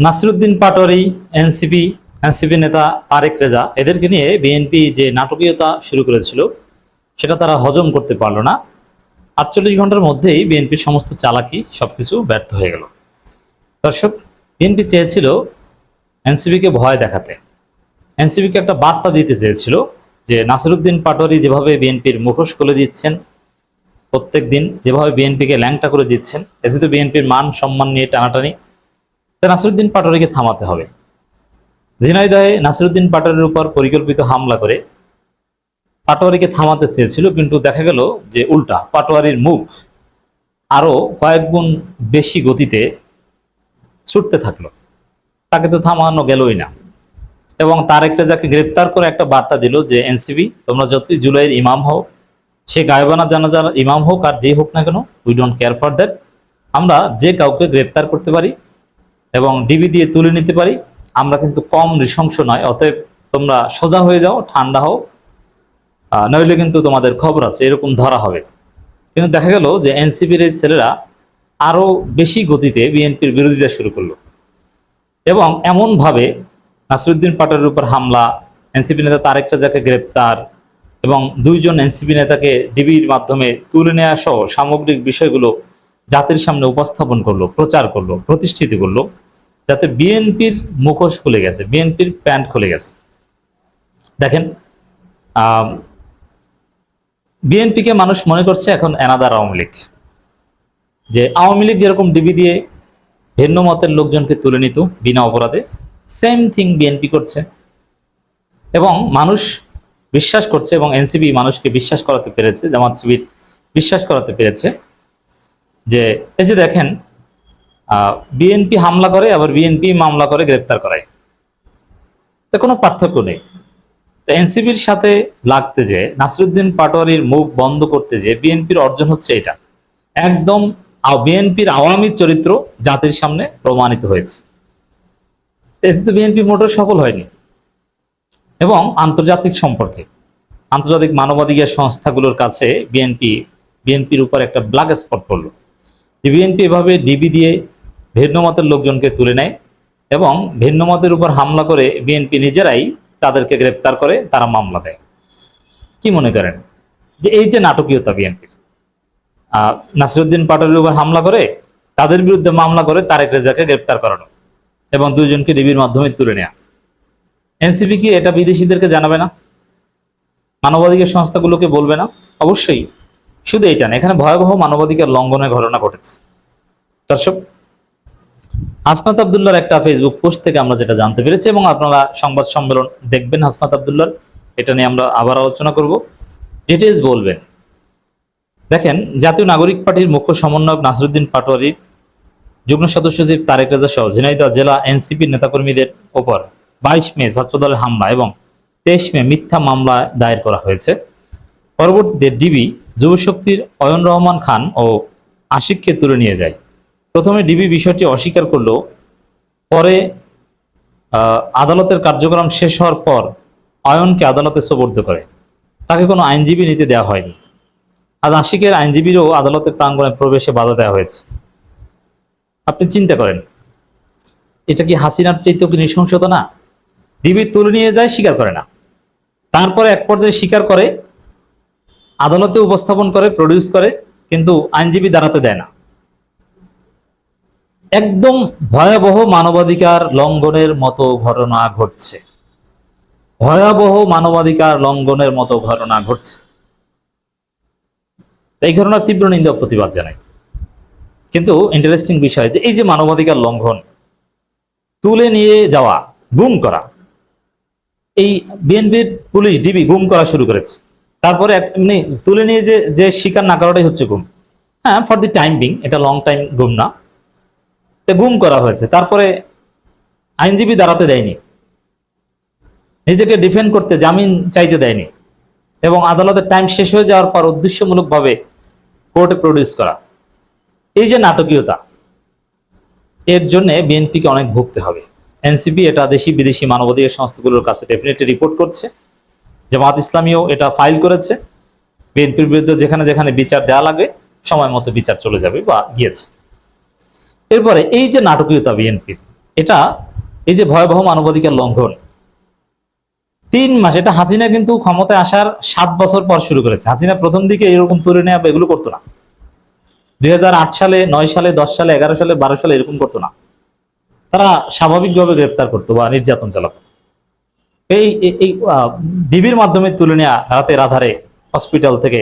Nasiruddin Patwari, NCP নেতা তারেক রেজা, এদেরকে নিয়ে বিএনপি যে নাটকীয়তা শুরু করেছিল সেটা তারা হজম করতে পারলো না। 48 ঘন্টার মধ্যেই বিএনপির সমস্ত চালাকি সবকিছু ব্যর্থ হয়ে গেল। দর্শক, বিএনপি চেয়েছিল এনসিপিকে ভয় দেখাতে, এনসিপিকে একটা বার্তা দিতে চেয়েছিল যে নাসিরউদ্দিন পাটোয়ারি যেভাবে বিএনপির মুখোশ খুলে দিচ্ছেন, প্রত্যেক দিন যেভাবে বিএনপিকে ল্যাংটা করে দিচ্ছেন, এতে তো বিএনপির মান সম্মান নিয়ে টানাটানি, তাই নাসিরউদ্দিন পাটোয়ারিকে থামাতে হবে। ঝিনাইদহে নাসিরউদ্দিন পাটোয়ারির উপর পরিকল্পিত হামলা করে পাটোয়ারিকে থামাতে চেয়েছিল, কিন্তু দেখা গেল যে উল্টা, পাটোয়ারির মুখ আরো কয়েক গুণ বেশি গতিতে ছুটতে থাকলো, তাকে তো থামানো গেলই না। এবং তারেক রেজাকে গ্রেপ্তার করে একটা বার্তা দিল যে এনসিপি, তোমরা যতই জুলাইয়ের ইমাম হও, সে গায়বানা জানাজার ইমাম হোক আর যেই হোক না কেন, we don't care for that, আমরা যে কাউকে গ্রেপ্তার করতে পারি এবং ডিবি দিয়ে তুলে নিতে পারি, আমরা কিন্তু কম নৃশংস নয়, অতএব তোমরা সোজা হয়ে যাও, ঠান্ডা হও, নইলে কিন্তু তোমাদের খবর আছে, এরকম ধরা হবে। কিন্তু দেখা গেল যে এনসিপির এই ছেলেরা আরো বেশি গতিতে বিএনপির বিরোধিতা শুরু করলো এবং এমনভাবে নাসিরউদ্দিন পাটোয়ারির উপর হামলা, এনসিপি নেতা তারেক রেজাকে গ্রেপ্তার এবং 2 জন এনসিপি নেতাকে ডিবির মাধ্যমে তুলে নেওয়া সহ সামগ্রিক বিষয়গুলো জাতির সামনে উপস্থাপন করলো, প্রচার করলো, প্রতিষ্ঠিত করলো, যাতে বিএনপির মুখোশ খুলে গেছে, বিএনপির প্যান্ট খুলে গেছে। দেখেন, বিএনপিকে মানুষ মনে করছে এখন এনাদার আওয়ামী লীগ, যে আওয়ামী লীগ যেরকম ডিবি দিয়ে ভিন্ন মতের লোকজনকে তুলে নিত বিনা অপরাধে, সেম থিং বিএনপি করছে এবং মানুষ বিশ্বাস করছে, এবং এনসিপি মানুষকে বিশ্বাস করাতে পেরেছে, জামাত শিবির বিশ্বাস করাতে পেরেছে যে এই যে দেখেন, বিএনপি হামলা করে আবার বিএনপি মামলা করে গ্রেপ্তার করায়, তো কোনো পার্থক্য নেই। তো এনসিপির সাথে লাগতে যে নাসিরউদ্দিন পাটোয়ারির মুখ বন্ধ করতে যে বিএনপির অর্জন হচ্ছে, এটা একদম বিএনপির আওয়ামী চরিত্র জাতির সামনে প্রমাণিত হয়েছে। এতে তো বিএনপি মোটর সফল হয়নি। এবং আন্তর্জাতিক সম্পর্কে, আন্তর্জাতিক মানবাধিকার সংস্থাগুলোর কাছে বিএনপির উপর একটা ব্ল্যাক স্পট পড়ল, যে বিএনপি এভাবে ডিবি দিয়ে ভিন্ন মতের লোকজনকে তুলে নেয় এবং ভিন্ন মতের উপর হামলা করে বিএনপি নিজেরাই তাদেরকে গ্রেপ্তার করে, তারা মামলা দেয়। কি মনে করেন যে এই যে নাটকীয়তা বিএনপির, নাসিরউদ্দিন পাটোয়ারির উপর হামলা করে তাদের বিরুদ্ধে মামলা করে তারেক রেজাকে গ্রেপ্তার করানো এবং 2 জনকে ডিবির মাধ্যমে তুলে নেওয়া, এনসিপি কি এটা বিদেশিদেরকে জানাবে না? মানবাধিকার সংস্থাগুলোকে বলবে না? অবশ্যই। শুধু এটা না, এখানে ভয়াবহ মানবাধিকার লঙ্ঘনের ঘটনা ঘটেছে। দর্শক, হাসনাত আব্দুল্লাহর একটা ফেসবুক পোস্ট থেকে আমরা যেটা জানতে পেরেছি, এবং আপনারা সংবাদ সম্মেলন দেখবেন হাসনাত আব্দুল্লাহর, এটা নিয়ে আমরা আবার আলোচনা করব, ডিটেইলস বলবেন। দেখেন, জাতীয় নাগরিক পার্টির মুখ্য সমন্বয়ক নাসিরউদ্দিন পাটোয়ারি, যুগ্ম সদস্য সচিব তারেক রেজা সহ ঝিনাইদহ জেলা এনসিপির নেতাকর্মীদের ওপর 22 মে ছাত্রদলের হামলা এবং 23 মে মিথ্যা মামলা দায়ের করা হয়েছে। পরবর্তীতে ডিবি যুবশক্তির অয়ন রহমান খান ও আশিককে তুলে নিয়ে যায়। প্রথমে ডিবি বিষয়টি অস্বীকার করলেও পরে আদালতের কার্যক্রম শেষ হওয়ার পর অয়নকে আদালতে সোপর্দ করে, তাকে কোনো আইনজীবী নিতে দেওয়া হয়নি। আজ আশিকের আইনজীবীরও আদালতের প্রাঙ্গণে প্রবেশে বাধা দেওয়া হয়েছে। আপনি চিন্তা করেন, এটা কি হাসিনার চাইতেও কি নৃশংসতা না? ডিবি তুলে নিয়ে যায়, স্বীকার করে না, তারপরে এক পর্যায়ে স্বীকার করে, আদালতে উপস্থাপন করে, প্রডিউস করে, কিন্তু আইনজীবী দাঁড়াতে দেয় না। একদম ভয়াবহ মানবাধিকার লঙ্ঘনের মতো ঘটনা ঘটছে, ভয়াবহ মানবাধিকার লঙ্ঘনের মতো ঘটনা ঘটছে। এই ঘটনার তীব্র নিন্দা প্রতিবাদ জানাই। কিন্তু ইন্টারেস্টিং বিষয় যে এই যে মানবাধিকার লঙ্ঘন, তুলে নিয়ে যাওয়া, গুম করা, এই বিএনপির পুলিশ ডিবি গুম করা শুরু করেছে। তারপরে এমনি তুলে নিয়ে যে স্বীকার না করাটাই হচ্ছে গুম। হ্যাঁ, ফর দি টাইম বিং, এটা লং টাইম গুম না, গুম করা হয়েছে। তারপরে আইনজীবী দাঁড়াতে দেয়নি, নিজেকে ডিফেন্ড করতে জামিন চাইতে দেয়নি, এবং আদালতের টাইম শেষ হয়ে যাওয়ার পর উদ্দেশ্যমূলকভাবে কোর্টে প্রডিউস করা। এই যে নাটকীয়তা, এর জন্য বিএনপিকে অনেক ভুগতে হবে। এনসিপি এটা দেশি বিদেশি মানবাধিকার সংস্থাগুলোর কাছে ডেফিনেটলি রিপোর্ট করছে, জামাত ইসলামীও এটা ফাইল করেছে। বিএনপির বিরুদ্ধে যেখানে যেখানে বিচার দেওয়া লাগে সময় মতো বিচার চলে যাবে বা গিয়েছে। এরপরে এই যে নাটকীয়তা বিএনপির, এটা এই যে ভয়াবহ মানবাধিকার লঙ্ঘন, 3 মাস, এটা হাসিনা কিন্তু ক্ষমতায় আসার 7 বছর পর শুরু করেছে। হাসিনা প্রথম দিকে এরকম তুলে নেওয়া এগুলো করতো না। 2008 সালে, 9 সালে, 10 সালে, 11 সালে, 12 সালে এরকম করতো না। তারা স্বাভাবিকভাবে গ্রেপ্তার করতো বা নির্যাতন চালাতো। এই ডিবির মাধ্যমে তুলে নেওয়া রাতের আধারে হসপিটাল থেকে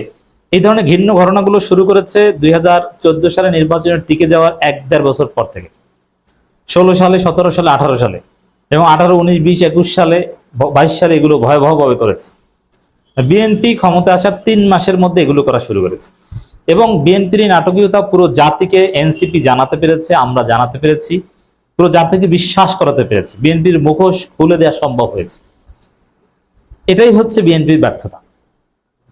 এই ধরনের ঘৃণ্য ঘটনাগুলো শুরু করেছে 2014 সালে নির্বাচনের টিকে যাওয়ার 1-1.5 বছর পর থেকে। 16 সালে, 17 সালে, 18 সালে এবং 18, 19, 20, 21 সালে, 22 সালে এগুলো ভয়াবহভাবে করেছে। বিএনপি ক্ষমতা আসার 3 মাসের মধ্যে এগুলো করা শুরু করেছে এবং বিএনপির নাটকীয়তা পুরো জাতিকে এনসিপি জানাতে পেরেছে, আমরা জানাতে পেরেছি, পুরো জাতিকে বিশ্বাস করাতে পেরেছে, বিএনপির মুখোশ খুলে দেওয়া সম্ভব হয়েছে। এটাই হচ্ছে বিএনপির ব্যর্থতা।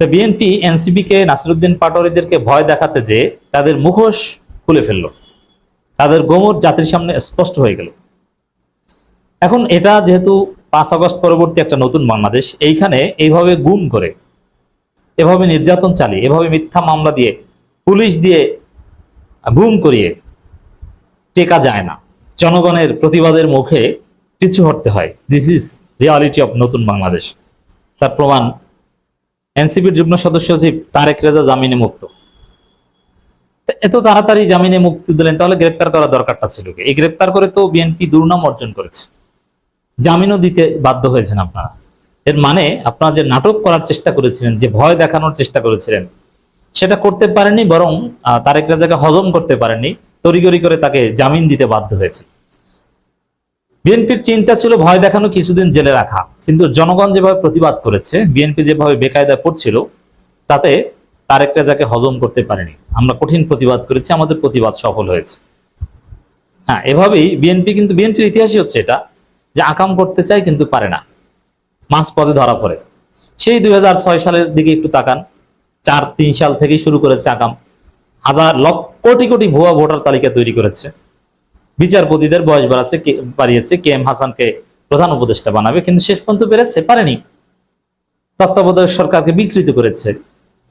বিএনপি এনসিপি কে, নাসিরউদ্দিন পাটোয়ারীদেরকে ভয় দেখাতে যে তাদের মুখোশ খুলে ফেললো, তাদের গোমর জাতির সামনে স্পষ্ট হয়ে গেল। এখন এটা যেহেতু 5 আগস্ট পরবর্তী একটা নতুন বাংলাদেশ, এইখানে এইভাবে গুম করে, এভাবে নির্যাতন চালিয়ে, এভাবে মিথ্যা মামলা দিয়ে, পুলিশ দিয়ে গুম করিয়ে টেকা যায় না। জনগণের প্রতিবাদের মুখে পিছু হটতে হয়। দিস ইজ রিয়ালিটি অফ নতুন বাংলাদেশ। তার প্রমাণ এনসিপির যুগ্ম সদস্য সচিব তারেক রেজা জামিনে মুক্ত। এত তাড়াতাড়ি জামিনে মুক্তি দিলেন, তাহলে গ্রেপ্তার করার দরকারটা ছিল কি? এই গ্রেপ্তার করে তো বিএনপি দুর্নাম অর্জন করেছে, জামিনও দিতে বাধ্য হয়েছেন আপনারা। এর মানে আপনারা যে নাটক করার চেষ্টা করেছিলেন, যে ভয় দেখানোর চেষ্টা করেছিলেন, সেটা করতে পারেননি, বরং তারেক রেজাকে হজম করতে পারেননি, তড়িঘড়ি করে তাকে জামিন দিতে বাধ্য হয়েছে। বিএনপির চিন্তা ছিল ভয় দেখানো, কিছুদিন জেলে রাখা, কিন্তু জনগণ যেভাবে প্রতিবাদ করেছে, বিএনপি যেভাবে বেকায়দায় পড়ছিল, তাতে তারেক রেজাকে হজম করতে পারেনি। আমরা কঠিন প্রতিবাদ করেছি, আমাদের প্রতিবাদ সফল হয়েছে। হ্যাঁ, এভাবেই বিএনপি, কিন্তু বিএনপির ইতিহাসই হচ্ছে এটা যে আকাম করতে চায় কিন্তু পারে না, মাঝ পথে ধরা পড়ে। সেই 2006 সালের দিকে একটু তাকান, 4-3 সাল থেকেই শুরু করেছে আকাম, হাজার লক্ষ কোটি কোটি ভুয়া ভোটার তালিকা তৈরি করেছে, বিচারপতিদের বয়স বাড়িয়েছে, কে এম হাসানকে প্রধান উপদেষ্টা বানাবে, কিন্তু শেষ পর্যন্ত পারেনি। তত্ত্বাবধায়ক সরকারকে বিকৃত করেছে,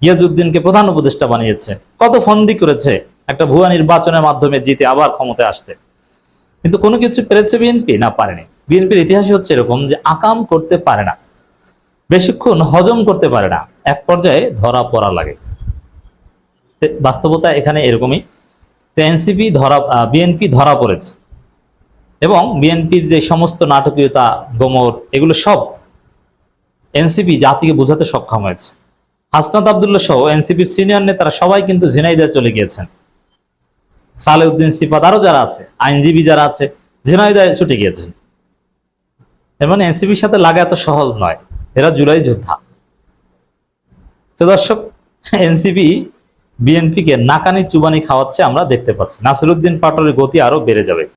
ইয়াজউদ্দিনকে প্রধান উপদেষ্টা বানিয়েছে, কত ফন্দি করেছে একটা ভুয়া নির্বাচনের মাধ্যমে জিতে আবার ক্ষমতায় আসতে, কিন্তু কোনো কিছু পেরেছে বিএনপি? না, পারেনি। বিএনপির ইতিহাসই হচ্ছে এরকম যে আকাম করতে পারে না, বেশিক্ষণ হজম করতে পারে না, এক পর্যায়ে ধরা পড়া লাগে। বাস্তবতা এখানে এরকমই, বিএনপি ধরা পড়েছে এবং বিএনপির যে সমস্ত নাটকীয়তা, গোমর, এগুলো সব এনসিপি জাতিকে বোঝাতে সক্ষম হয়েছে। হাসনাত আব্দুল্লাহ সহ এনসিপির সিনিয়র নেতারা সবাই কিন্তু ঝিনাইদহে চলে গিয়েছেন, সালেউদ্দিন সিফাত, আরো যারা আছে, আইনজীবী যারা আছে, ঝিনাইদহে ছুটে গিয়েছেন। এর মানে এনসিপির সাথে লাগা এত সহজ নয়, এরা জুলাই যোদ্ধা। তো দর্শক, এনসিপি বিএনপিকে নাকানি চুবানি খাওয়াচ্ছে, আমরা দেখতে পাচ্ছি। নাসিরউদ্দিন পাটোয়ারীর গতি আরো বেড়ে যাবে।